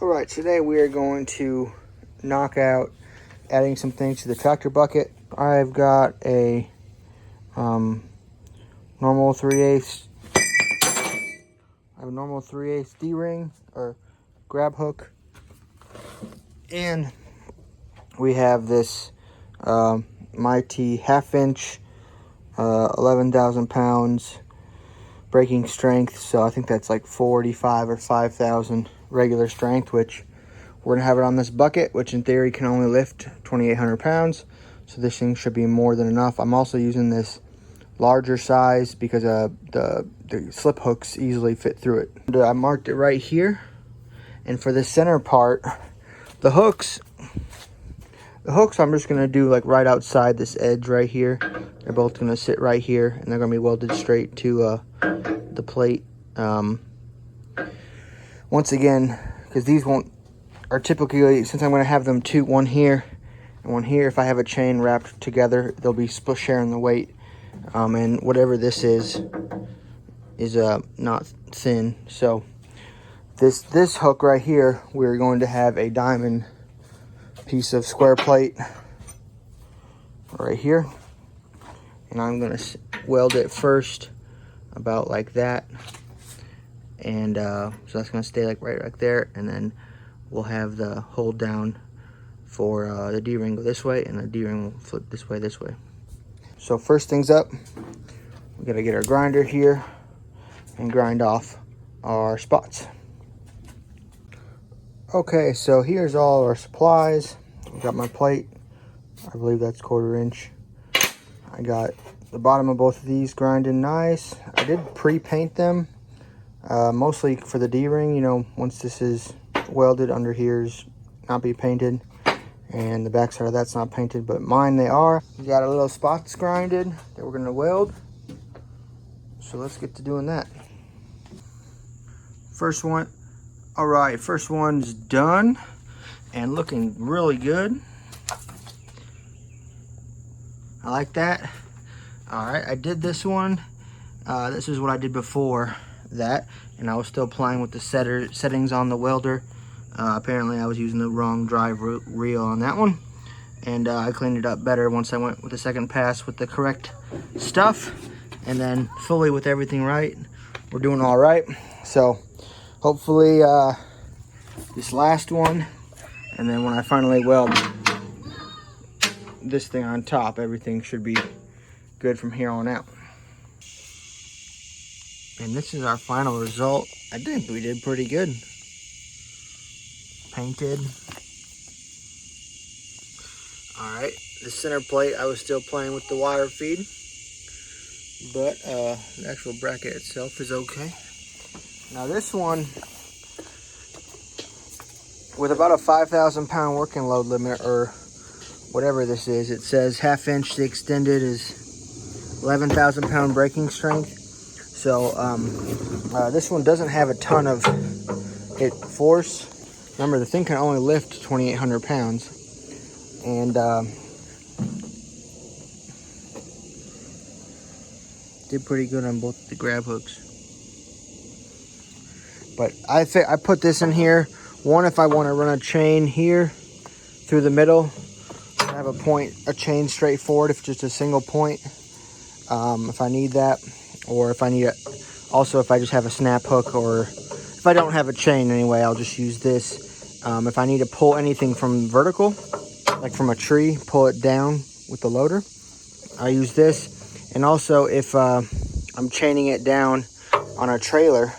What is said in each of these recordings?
All right, today we are going to knock out adding some things to the tractor bucket. I've got a normal 3/8. I have a normal 3/8 D-ring or grab hook, and we have this Mytee 1/2 inch, 11,000 pounds braking strength. So I think that's like 45 or 5,000 regular strength, which we're gonna have it on this bucket, which in theory can only lift 2,800 pounds. So this thing should be more than enough. I'm also using this larger size because the slip hooks easily fit through it. And I marked it right here. And for the center part, the hooks I'm just gonna do like right outside this edge right here. They're both gonna sit right here, and they're gonna be welded straight to the plate. Once again, because these are typically, since I'm gonna have them one here and one here, if I have a chain wrapped together, they'll be split sharing the weight. And whatever this is not thin. So this hook right here, we're going to have a diamond piece of square plate right here, and I'm gonna weld it first about like that, and so that's gonna stay like right there, and then we'll have the hold down for the D-ring go this way, and the D-ring will flip this way. So first things up, we gotta get our grinder here and grind off our spots. Okay, so here's all our supplies. I got my plate, I believe that's 1/4 inch. I got the bottom of both of these grinding nice. I did pre-paint them, mostly for the D-ring. You know, once this is welded, under here's not be painted, and the back side of that's not painted, but mine they are. We got a little spots grinded that we're gonna weld. So let's get to doing that. First one. All right, first one's done and looking really good. I like that. All right, I did this one. This is what I did before that, and I was still playing with the settings on the welder. Apparently I was using the wrong drive reel on that one, and I cleaned it up better once I went with the second pass with the correct stuff, and then fully with everything right. We're doing all right. So hopefully this last one, and then when I finally weld this thing on top, everything should be good from here on out. And this is our final result. I think we did pretty good. Painted. All right, the center plate, I was still playing with the wire feed, but the actual bracket itself is okay. Now this one, with about a 5,000 pound working load limit, or whatever this is, it says 1/2 inch. The extended is 11,000 pound braking strength. So this one doesn't have a ton of hit force. Remember, the thing can only lift 2,800 pounds, and did pretty good on both the grab hooks. But I put this in here, one, if I want to run a chain here through the middle, I have a chain straight forward, if just a single point, if I need that, or if I need it, also if I just have a snap hook, or if I don't have a chain anyway, I'll just use this. If I need to pull anything from vertical, like from a tree, pull it down with the loader, I use this. And also if I'm chaining it down on a trailer,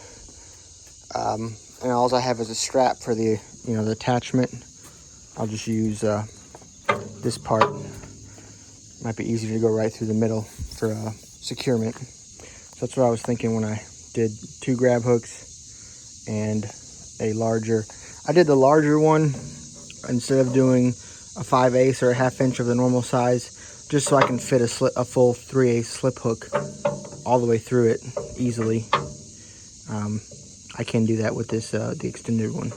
and all I have is a strap for the the attachment, I'll just use this part. Might be easier to go right through the middle for securement. So that's what I was thinking when I did 2 grab hooks and a larger. I did the larger one instead of doing a 5/8 or a 1/2 inch of the normal size, just so I can fit a full 3/8 slip hook all the way through it easily. I can do that with this the extended one.